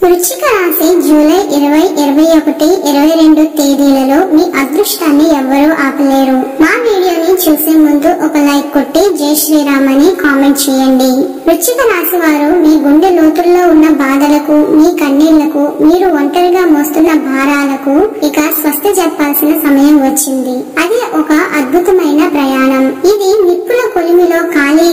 వృశ్చిక రాశి జూలై 20, 21, 22 తేదీలలో మీ అదృష్టాన్ని ఎవ్వరూ ఆపలేరు. మా వీడియోని చూసే ముందు ఒక లైక్ కొట్టి జై శ్రీరామ్ అని కామెంట్ చేయండి. వృశ్చిక రాశి వారు మీ గుండె లోతుల్లో ఉన్న బాధలకు, మీ కన్నీళ్లకు, మీరు ఒంటరిగా మోస్తున్న భారాలకు ఇక స్వస్తి చెప్పాల్సిన సమయం వచ్చింది. అది ఒక అద్భుతమైన ప్రయాణం. ఇది నిప్పుల కొలిమిలో కాలి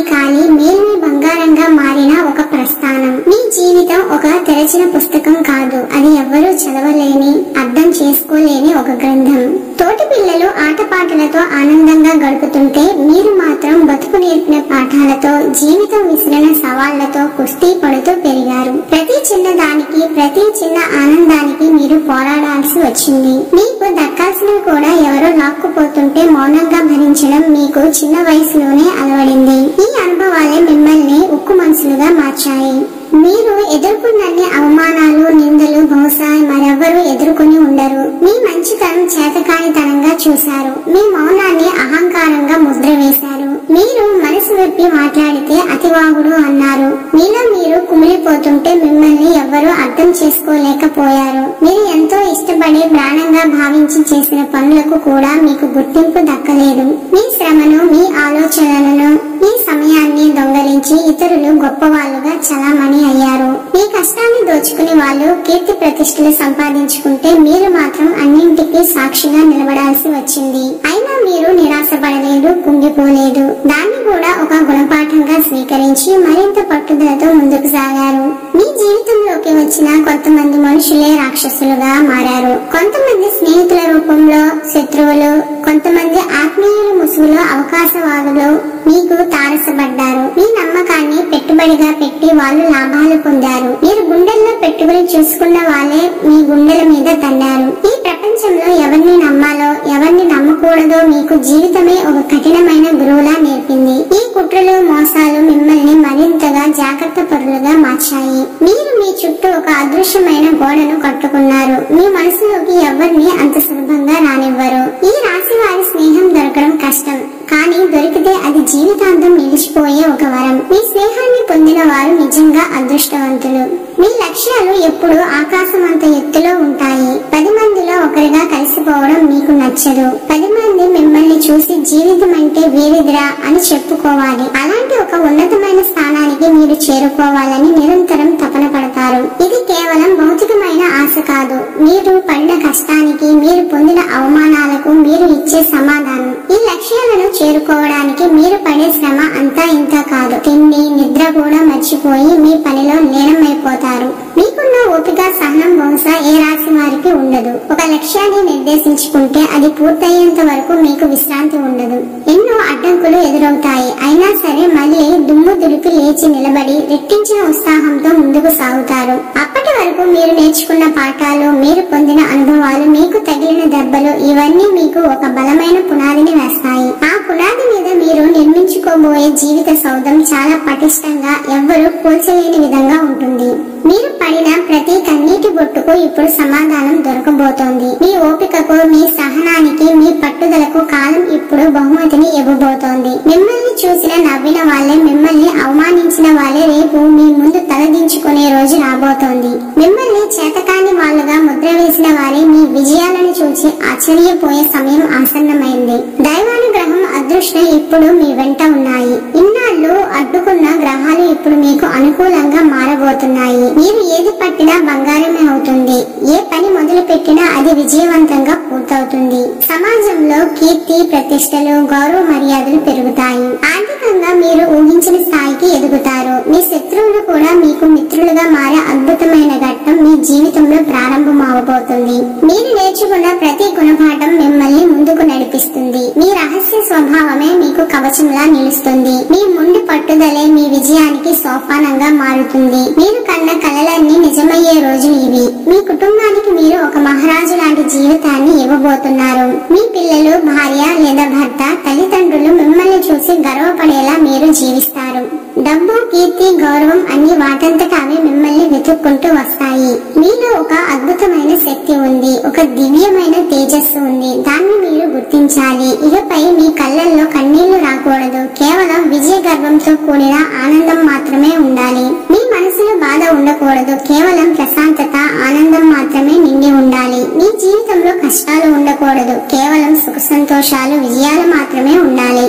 మేల్మి బంగారంగా మారిన ఒక ప్రస్థానం. మీ జీవితం ఒక తెరచిన పుస్తకం కాదు, అది ఎవ్వరూ చదవలేని, అర్థం చేసుకోలేని ఒక గ్రంథం. తోటి పిల్లలు ఆటపాటలతో ఆనందంగా గడుపుతుంటే మీరు మాత్రం బతుకు నేర్పిన పాఠాలతో, జీవితం విసిరిన సవాళ్లతో కుస్తీ పడుతూ పెరిగారు. ప్రతి చిన్నదానికి, ప్రతి చిన్న ఆనందానికి మీరు పోరాడాల్సి వచ్చింది. మీకు దక్కాల్సినవి కూడా ఎవరో లాక్కుపోతుంటే మౌనంగా భరించడం మీకు చిన్న వయసులోనే అలవడింది. ఈ అనుభవాలే మిమ్మల్ని ఉక్కు మనుషులుగా మార్చాయి. మీరు ఎదుర్కొన్నన్ని అవమానాలు, నిందలు బహుశా మరెవ్వరూ ఎదుర్కొని ఉండరు. మీ మంచితనం చేతకానితనంగా చూశారు. మీ మౌనాన్ని అహంకారంగా ముద్ర వేశారు. మీరు మనసు విప్పి మాట్లాడితే అతివాగుడు అన్నారు. మీలో మీరు కుమిలిపోతుంటే మిమ్మల్ని ఎవ్వరూ అర్థం చేసుకోలేకపోయారు. మీరు ఎంతో ఇష్టపడి ప్రాణంగా భావించి చేసిన పనులకు కూడా మీకు గుర్తింపు దక్కలేదు. మీ శ్రమను, మీ ఆలోచనలను, మీ సమయాన్ని దొంగలించి ఇతరులు గొప్పవాళ్లుగా చలామణి అయ్యారు. మీ కష్టాన్ని దోచుకుని వాళ్ళు కీర్తి ప్రతిష్టలు సంపాదించుకుంటే మీరు మాత్రం అన్నింటికీ సాక్షిగా నిలబడాల్సి వచ్చింది. అయినా మీరు నిరాశపడలేదు, కుంగిపోలేదు. దాన్ని కూడా ఒక గుణపాఠంగా స్వీకరించి మరింత పట్టుదలతో ముందుకు సాగారు. మీ జీవితంలోకి వచ్చిన కొంతమంది మనుషులే రాక్షసులుగా మారారు. కొంతమంది స్నేహితుల రూపంలో శత్రువులు, కొంతమంది ఆత్మీయుల ముసుగులో అవకాశవాదులు మీకు తారసపడ్డారు. మీ నమ్మకాన్ని పెట్టుబడిగా పెట్టి వాళ్ళు లాభాలు పొందారు. మీరు గుండెల్లో పెట్టుబడి చూసుకున్న వాళ్ళే మీ గుండెల మీద తన్నారు. ఈ ప్రపంచంలో ఎవరిని నమ్మాలో, ఎవరిని నమ్మకూడదో మీకు జీవితమే ఒక కఠినమైన గురువులా నేర్పింది. ఈ కుట్రలు, మోసాలు మిమ్మల్ని మరింతగా జాగ్రత్త పరులుగా మార్చాయి. మీరు మీ చుట్టూ ఒక అదృశ్యమైన గోడను కట్టుకున్నారు. మీ మనసులోకి ఎవరిని అంత సులభంగా రానివ్వరు. ఈ రాశి వారి స్నేహం దొరకడం కష్టం, కానీ దొరికితే అది జీవితాంతం నిలిచిపోయే ఒక వరం. మీ స్నేహాన్ని పొందిన వారు నిజంగా అదృష్టవంతులు. మీ లక్ష్యాలు ఎప్పుడు ఆకాశం అంత ఎత్తులో ఉంటాయి. 10 మందిలో ఒకరిగా కలిసిపోవడం మీకు నచ్చదు. 10 మంది మిమ్మల్ని చూసి జీవితం అంటే వీరిదిరా అని చెప్పుకోవాలి. అలాంటి ఒక ఉన్నతమైన స్థానానికి మీరు చేరుకోవాలని నిరంతరం తపన పడతారు. ఇది కేవలం భౌతికమైన ఆశ కాదు, మీరు పడిన కష్టానికి, మీరు పొందిన అవమానాలకు మీరు ఇచ్చే సమాధానం. ఈ లక్ష్యాలను చేరుకోవడానికి మీరు పడే శ్రమ అంతా ఇంత కాదు. తిండి, నిద్ర కూడా మర్చిపోయి మీ పనిలో లీనమైపోతారు. మీకున్న ఓపిక, సహనం బహుశా ఏ రాశి వారికి ఉండదు. ఒక లక్ష్యాన్ని నిర్దేశించుకుంటే అది పూర్తయ్యేంత వరకు మీకు విశ్రాంతి ఉండదు. ఎన్నో అడ్డంకులు ఎదురవుతాయి. అయినా సరే మళ్ళీ దుమ్ము దులిపి లేచి నిలబడి రెట్టించిన ఉత్సాహంతో ముందుకు సాగుతారు. అప్పటి వరకు మీరు నేర్చుకున్న పాఠాలు, మీరు పొందిన అనుభవాలు, మీకు తగిలిన దెబ్బలు, ఇవన్నీ మీకు ఒక బలమైన పునాదిని వేస్తాయి. ఆ పునాది మీద మీరు నిర్మించుకోబోయే జీవిత సౌధం చాలా పటిష్టంగా, ఎవ్వరూ కూల్చలేని విధంగా ఉంటుంది. మీరు పడిన ప్రతి కన్నీటి బొట్టుకు ఇప్పుడు సమాధానం దొరకబోతోంది. మీ ఓపికకు, మీ సహనానికి, మీ పట్టుదలకు కాలం ఇప్పుడు బహుమతిని ఇవ్వబోతోంది. మిమ్మల్ని చూసిన నవ్విన వాళ్ళే, మిమ్మల్ని అవమానించిన వాళ్ళే రేపు మీ ముందు తలదించుకునే రోజు రాబోతోంది. మిమ్మల్ని చేతకాని వాళ్ళుగా ముద్ర వేసిన వారే మీ విజయాలను చూసి ఆశ్చర్యపోయే సమయం ఆసన్నమైంది. దైవానుగ్రహం, అదృష్టం ఇప్పుడు మీ వెంట ఉన్నాయి. ఇన్నాళ్ళు అడ్డుకున్న గ్రహాలు ఇప్పుడు మీకు అనుకూలంగా మారబోతున్నాయి. మీరు ఏది పట్టినా బంగారమే అవుతుంది. ఏ పని మొదలు పెట్టినా అది విజయవంతంగా పూర్తవుతుంది. సమాజంలో కీర్తి ప్రతిష్టలు, గౌరవ మర్యాదలు పెరుగుతాయి. ఆర్థికంగా మీరు ఊహించిన స్థాయికి ఎదుగుతారు. మీ శత్రువులు కూడా మీకు మిత్రులుగా మారే అద్భుతమైన ఘట్టం మీ జీవితంలో ప్రారంభం అవబోతుంది. మీరు నేర్చుకున్న ప్రతి గుణపాఠం మిమ్మల్ని ముందుకు నడిపిస్తుంది. మీ రహస్య స్వభావమే మీకు కవచంలా నిలుస్తుంది. మీ ముందు పట్టుదలే మీ విజయానికి సోపానంగా మారుతుంది. మీరు కన్న కలలన్నీ నిజమయ్యే రోజులు ఇవి. మీ కుటుంబానికి మీరు ఒక మహారాజు లాంటి జీవితాన్ని ఇవ్వబోతున్నారు. మీ పిల్లలు, భార్య లేదా భర్త, తల్లిదండ్రులు మిమ్మల్ని చూసి గర్వపడేలా మీరు జీవిస్తారు. డబ్బు, కీర్తి, గౌరవం అన్ని వాటంతట అవి మిమ్మల్ని వెతుక్కుంటూ వస్తాయి. మీలో ఒక అద్భుతమైన శక్తి ఉంది, ఒక దివ్యమైన తేజస్సు ఉంది. దాన్ని మీరు గుర్తించాలి. ఇకపై మీ కళ్ళల్లో కన్నీళ్లు రాకూడదు. కేవలం విజయ గర్వంతో కూడిన ఆనందం మాత్రమే ఉండాలి. మీ మనసులో బాధ ఉండకూడదు. కేవలం ప్రశాంతత, ఆనందం మాత్రమే నిండి ఉండాలి. మీ జీవితంలో కష్టాలు ఉండకూడదు. కేవలం సుఖ సంతోషాలు, విజయాలు మాత్రమే ఉండాలి.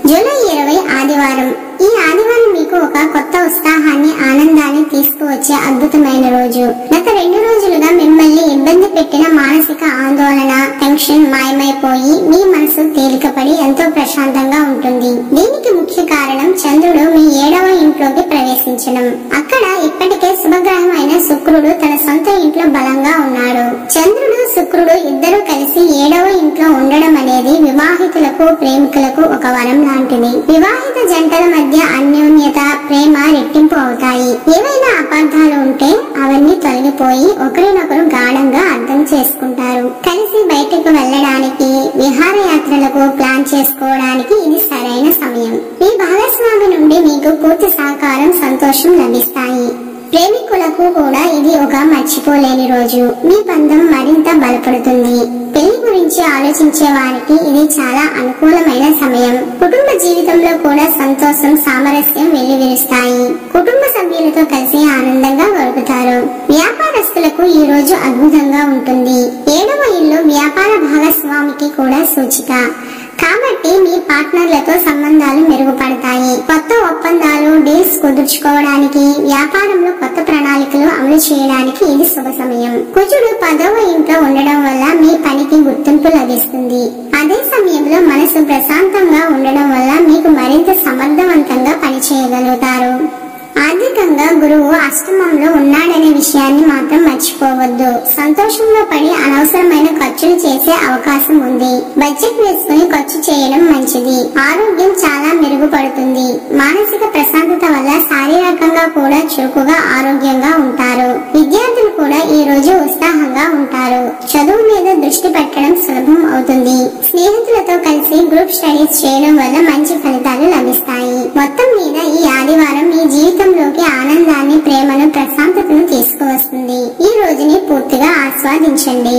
జూలై 20 ఆదివారం. ఈ ఆదివారం మీకు ఒక కొత్త ఉత్సాహాన్ని, ఆనందాన్ని తీసుకువచ్చే అద్భుతమైన రోజు. గత 2 రోజులుగా మిమ్మల్ని ఇబ్బంది పెట్టిన మానసిక ఆందోళన, టెన్షన్ మాయమైపోయి మీ మనసు తేలికపడి ఎంతో ప్రశాంతంగా ఉంటుంది. దీనికి ముఖ్య కారణం చంద్రుడు మీ 7వ ఇంట్లోకి ప్రవేశించడం. అక్కడ ఇప్పటికే శుభగ్రహం అయిన శుక్రుడు తన సొంత ఇంట్లో బలంగా ఉన్నాడు. చంద్రుడు, శుక్రుడు ఇద్దరు కలిసి 7వ ఇంట్లో ఉండడం అనేది వివాహితులకు, ప్రేమికులకు ఒక వరం లాంటిది. వివాహిత జంటల మధ్య అన్యోన్యత, ప్రేమ రెట్టింపు అవుతాయి. ఏవైనా అపార్థాలు ఉంటే అవన్నీ తొలగిపోయి ఒకరినొకరు గాఢంగా అర్థం చేసుకుంటారు. కలిసి బయటకు వెళ్ళడానికి, విహారయాత్రలకు ప్లాన్ చేసుకోవడానికి ఇది సరైన సమయం. మీ భాగస్వామి నుండి మీకు పూర్తి సహకారం, సంతోషం లభిస్తాయి. ప్రేమికులకు కూడా ఇది ఒక మర్చిపోలేని రోజు. మీ బంధం మరింత బలపడుతుంది. పెళ్లి గురించి ఆలోచించే వారికి ఇది చాలా అనుకూలమైన సమయం. కుటుంబ జీవితంలో కూడా సంతోషం, సామరస్యం వెల్లివిరుస్తాయి. కుటుంబ సభ్యులతో కలిసి ఆనందంగా గడుపుతారు. వ్యాపారస్తులకు ఈ రోజు అద్భుతంగా ఉంటుంది. 7వ ఇల్లు వ్యాపార భాగస్వామికి కూడా సూచిక. కాబట్టి మీ పార్ట్నర్లతో సంబంధాలు మెరుగుపడతాయి. కొత్త ఒప్పందాలు, డీల్స్ కుదుర్చుకోవడానికి, వ్యాపారంలో కొత్త ప్రణాళికలు అమలు చేయడానికి ఇది శుభ సమయం. కుజుడు 10వ ఇంట్లో ఉండడం వల్ల మీ పనికి గుర్తింపు లభిస్తుంది. అదే సమయంలో మనసు ప్రశాంతంగా ఉండడం వల్ల మీకు మరింత సమర్థవంతంగా పనిచేయగలుగుతారు. ఆర్థికంగా గురువు అష్టమంలో ఉన్నాడనే విషయాన్ని మాత్రం మర్చిపోవద్దు. సంతోషంలో పడి అనవసరమైన ఖర్చులు చేసే అవకాశం ఉంది. బడ్జెట్ వేసుకుని ఖర్చు చేయడం మంచిది. ఆరోగ్యం చాలా మెరుగుపడుతుంది. మానసిక ప్రశాంతత వల్ల శారీరకంగా కూడా చురుకుగా, ఆరోగ్యంగా ఉంటారు. విద్యార్థులు కూడా ఈ రోజు ఉత్సాహంగా ఉంటారు. చదువు మీద దృష్టి పెట్టడం సులభం అవుతుంది. స్నేహితులతో కలిసి గ్రూప్ స్టడీస్ చేయడం వల్ల మంచి ఫలితాలు లభిస్తాయి. మొత్తం మీద ఈ ఆదివారం మీ జీవితంలోకి ఆనందాన్ని, ప్రేమను, ప్రశాంతతను తీసుకువస్తుంది. ఈ రోజుని పూర్తిగా ఆస్వాదించండి.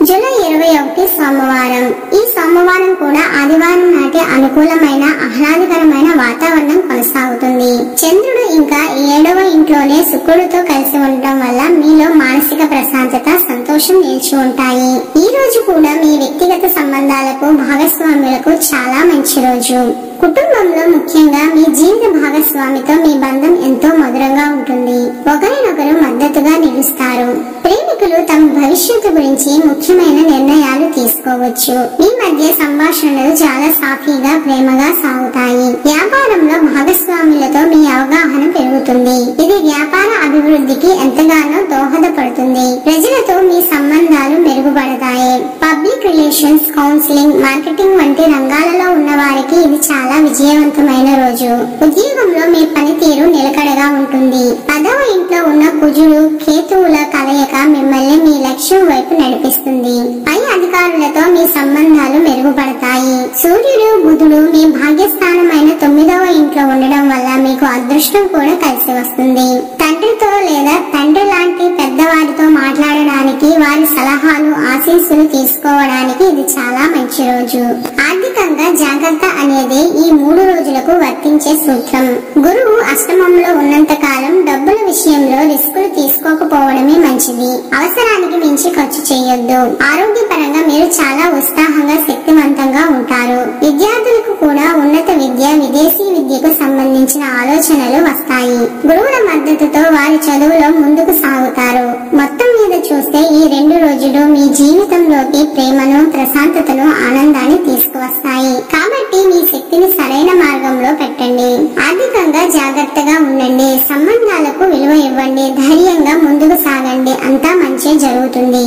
జూలై 21 సోమవారం. ఈ సోమవారం కూడా ఆదివారం నాటి అనుకూలమైన, ఆహ్లాదకరమైన వాతావరణం కొనసాగుతుంది. చంద్రుడు ఇంకా 7వ ఇంట్లోనే శుక్రుడితో కలిసి ఉండటం వల్ల మీలో మానసిక ప్రశాంతత, సంతోషం నిలిచి ఉంటాయి. ఈ రోజు కూడా మీ వ్యక్తిగత సంబంధాలకు, భాగస్వాములకు చాలా మంచి రోజు. కుటుంబంలో ముఖ్యంగా మీ జీవిత భాగస్వామితో మీ బంధం ఎంతో మధురంగా ఉంటుంది. ఒకరినొకరు మద్దతుగా నిలుస్తారు. ప్రేమికులు తమ భవిష్యత్తు గురించి ముఖ్యమైన నిర్ణయాలు తీసుకోవచ్చు. మీ మధ్య సంభాషణలు చాలా సాఫీగా, ప్రేమగా సాగుతాయి. వ్యాపారంలో భాగస్వాములతో మీ అవగాహన పెరుగుతుంది. ఇది వ్యాపార అభివృద్ధికి ఎంతగానో దోహదపడుతుంది. ప్రజలతో మీ సంబంధాలు మెరుగుపడతాయి. పబ్లిక్ రిలేషన్స్, కౌన్సిలింగ్, మార్కెటింగ్ వంటి రంగాలలో ఉన్న వారికి ఇది చాలా విజయవంతమైన రోజు. ఉద్యోగంలో మీ పనితీరు నిలకడగా ఉంటుంది. 10వ ఇంట్లో ఉన్న కుజుడు, కేతువుల కలయిక మిమ్మల్ని మీ లక్ష్యం వైపు నడిపిస్తుంది. పై అధికారులతో మీ సంబంధాలు మెరుగుపడతాయి. సూర్యుడు, బుధుడు మీ భాగ్యస్థానమైన 9వ ఇంట్లో ఉండడం వల్ల మీకు అదృష్టం కూడా కలిసి వస్తుంది. తండ్రితో లేదా తండ్రి లాంటి పెద్దవారితో మాట్లాడడానికి, వారి సలహాలు, ఆశీస్సులు తీసుకోవడానికి ఇది చాలా మంచి రోజు. ఆర్థికంగా జాగ్రత్త అనేది ఈ 3 రోజులకు వర్తించే సూత్రం. గురువు అష్టమంలో ఉన్నంత కాలం డబ్బుల విషయంలో రిస్కులు తీసుకోకపోవడమే మంచిది. అవసరానికి మించి ఖర్చు చేయొద్దు. ఆరోగ్యపరంగా మీరు చాలా ఉత్సాహంగా, శక్తివంతంగా ఉంటారు. విద్యార్థులకు కూడా ఉన్నత విద్య, విదేశీ విద్యకు సంబంధించిన ఆలోచనలు వస్తాయి. గురువుల మద్దతుతో వారి చదువులో ముందుకు సాగుతారు. మొత్తం మీద చూస్తే ఈ 2 రోజులు మీ జీవితంలోకి ప్రేమను, ప్రశాంతతను, ఆనందాన్ని తీసుకువస్తాయి. కాబట్టి మీ శక్తిని సరైన మార్గంలో పెట్టండి. ఆర్థికంగా జాగ్రత్తగా ఉండండి. సంబంధాలకు విలువ ఇవ్వండి. ధైర్యంగా ముందుకు సాగండి. అంతా మంచి జరుగుతుంది.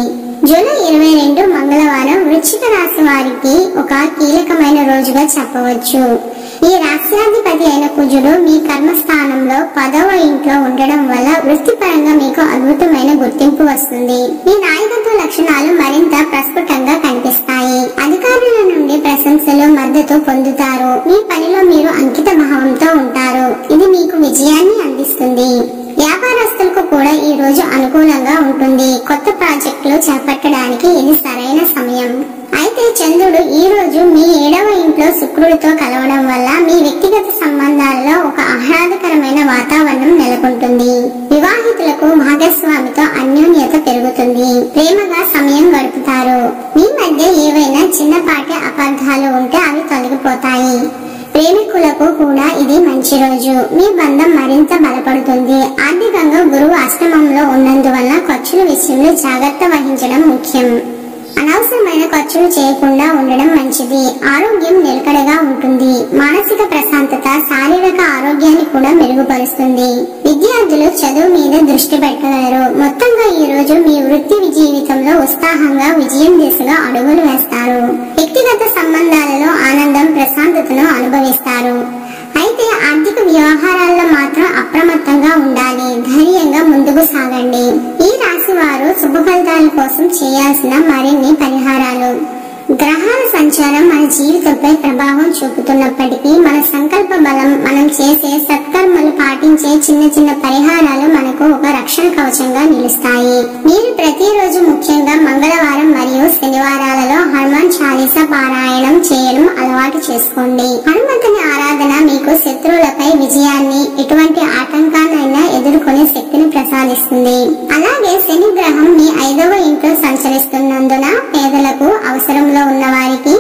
జూలై 22 మంగళవారం. వృశ్చిక రాశి వారికి ఒక కీలకమైన రోజుగా చెప్పవచ్చు. ఈ రాశ్యాధిపతి అయిన కుజుడు మీ కర్మస్థానంలో 10వ ఇంట్లో ఉండడం వల్ల వృత్తిపరంగా మీకు అద్భుతమైన గుర్తింపు వస్తుంది. మీ నాయకత్వ లక్షణాలు మరింత ప్రస్ఫుటంగా కనిపిస్తాయి. అధికారుల నుండి ప్రశంసలు, మద్దతు పొందుతారు. మీ పనిలో మీరు అంకిత భావంతో ఉంటారు. ఇది మీకు విజయాన్ని అందిస్తుంది. వ్యాపారస్తులకు కూడా ఈ రోజు అనుకూలంగా ఉంటుంది. కొత్త ప్రాజెక్టులు చేపట్టడానికి ఇది సరైన సమయం. అయితే చంద్రుడు ఈ రోజు మీ 7వ ఇంట్లో శుక్రుడితో కలవడం వల్ల మీ వ్యక్తిగత సంబంధాలలో ఒక ఆహ్లాదకరమైన వాతావరణం నెలకొంటుంది. వివాహితులకు భాగస్వామితో అన్యోన్యత పెరుగుతుంది. ప్రేమగా సమయం గడుపుతారు. మీ మధ్య ఏవైనా చిన్నపాటి అపార్థాలు ఉంటే అవి తొలగిపోతాయి. ప్రేమికులకు కూడా ఇది మంచి రోజు. మీ బంధం మరింత బలపడుతుంది. ఆర్థికంగా గురువు అష్టమంలో ఉన్నందువల్ల ఖర్చుల విషయంలో జాగ్రత్త వహించడం ముఖ్యం. అనవసరమైన ఖర్చులు చేయకుండా ఉండడం మంచిది. ఆరోగ్యం నిలకడగా ఉంటుంది. మానసిక ప్రశాంతత శారీరక ఆరోగ్యాన్ని కూడా మెరుగుపరుస్తుంది. విద్యార్థులు చదువు మీద దృష్టి పెట్టగలరు. మొత్తంగా ఈ రోజు మీ వృత్తి జీవితంలో ఉత్సాహంగా విజయం దిశగా అడుగులు వేస్తారు. వ్యక్తిగత సంబంధాలలో ఆనందం ప్రశాంతతను అనుభవిస్తారు. అయితే ఆర్థిక వ్యవహారాల్లో మాత్రం అప్రమత్తంగా ఉండాలి. ధైర్యంగా ముందుకు సాగండి. ఈ రాశి వారు శుభ ఫలితాల కోసం చేయాల్సిన మరిన్ని పరిహారాలు. గ్రహాల సంచారం మన జీవితంపై ప్రభావం చూపుతున్నప్పటికీ మన సంకల్ప బలం, మనం చేసే సత్కర్మలు, పాటించే చిన్న చిన్న పరిహారాలు మనకు ఒక రక్షణ కవచంగా నిలుస్తాయి. మీరు ప్రతిరోజు ముఖ్యంగా మంగళవారం మరియు శనివారాలలో హనుమాన్ చాలీసా పారాయణం చేయడం అలవాటు చేసుకోండి. హనుమంతుని ఆరాధన మీకు శత్రువులపై విజయాన్ని, ఎటువంటి ఆటంకాన్నైనా ఎదుర్కొనే శక్తిని ప్రసాదిస్తుంది. అలాగే శని గ్రహం మీ 5వ ఇంట్లో సంచరిస్తున్నందున పేదలకు, అవసరంలో ఉన్న వారికి,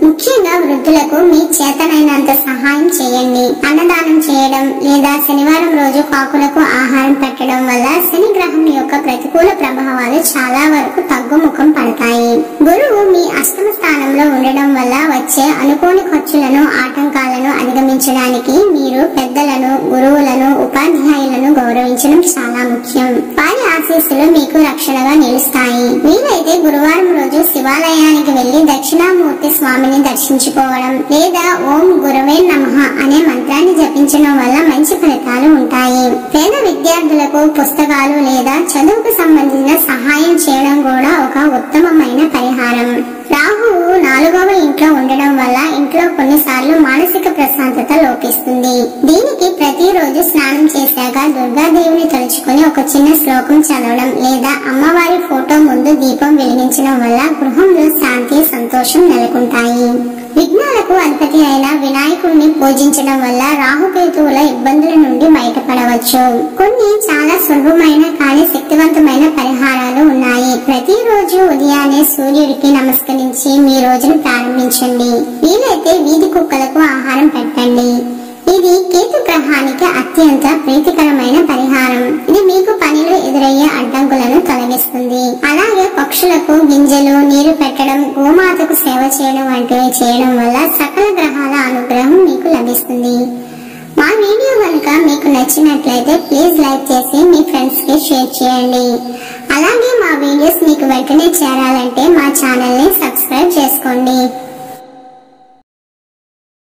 ముఖ్యంగా వృద్ధులకు మీ చేతనైనంత సహాయం చేయండి. అన్నదానం చేయడం లేదా శనివారం రోజు కాకులకు ఆహారం పెట్టడం వల్ల శని గ్రహం యొక్క ప్రతికూల ప్రభావాలు చాలా వరకు తగ్గుముఖం పడతాయి. గురువు మీ అష్టమ స్థానంలో ఉండడం వల్ల వచ్చే అనుకోని ఖర్చులను, ఆటంకాలను అధిగమించడానికి మీరు పెద్దలను, గురువులను, ఉపాధ్యాయులను గౌరవించడం చాలా ముఖ్యం. వారి ఆశీస్సులు మీకు రక్షణగా నిలుస్తాయి. వీలైతే గురువారం రోజు శివాలయానికి వెళ్లి దక్షిణామూర్తి స్వామిని దర్శించుకోవడం లేదా ఓం గురవే నమః అనే మంత్రాన్ని జపించడం వల్ల మంచి ఫలితాలు ఉంటాయి. పేద విద్యార్థులకు పుస్తకాలు లేదా చదువుకు సంబంధించిన సహాయం చేయడం కూడా ఒక ఉత్తమమైన పరిహారం. రాహువు 4వ ఇంట్లో ఉండడం వల్ల ఇంట్లో కొన్నిసార్లు మానసిక ప్రశాంతత లోపిస్తుంది. దీనికి ప్రతిరోజు స్నానం చేశాక దుర్గాదేవిని తలుచుకుని ఒక చిన్న శ్లోకం చదవడం లేదా అమ్మవారి ఫోటో ముందు దీపం వెలిగించడం వల్ల గృహంలో శాంతి, సంతోషం నెలకొంటాయి. విఘ్నాలకు అధిపతి అయిన వినాయకుడిని పూజించడం వల్ల రాహుకేతువుల ఇబ్బందుల నుండి బయటపడవచ్చు. కొన్ని చాలా సులభమైన కానీ శక్తివంతమైన పరిహారాలు ఉన్నాయి. ప్రతిరోజు ఉదయాన్నే సూర్యుడికి నమస్కరించి మీ రోజును ప్రారంభించండి. వీలైతే వీధి కుక్కలకు ఆహారం పెట్టండి. ఇది కేతు గ్రహానికి అత్యంత ప్రీతికరమైన పరిహారం. ఇది మీకు పనిలో ఎదురయ్యే అడ్డంకులను తొలగిస్తుంది. అలాగే పక్షులకు గింజలు, నీరు పెట్టడం, గోమాతకు సేవ చేయడం వంటివి చేయడం వల్ల సకల గ్రహాల అనుగ్రహం మీకు లభిస్తుంది. మా వీడియో కనుక మీకు నచ్చినట్లయితే ప్లీజ్ లైక్ చేసి మీ ఫ్రెండ్స్ కి షేర్ చేయండి. అలాగే మా వీడియోస్ మీకు వెంటనే చేరాలంటే మా ఛానల్ ని సబ్స్క్రైబ్ చేసుకోండి.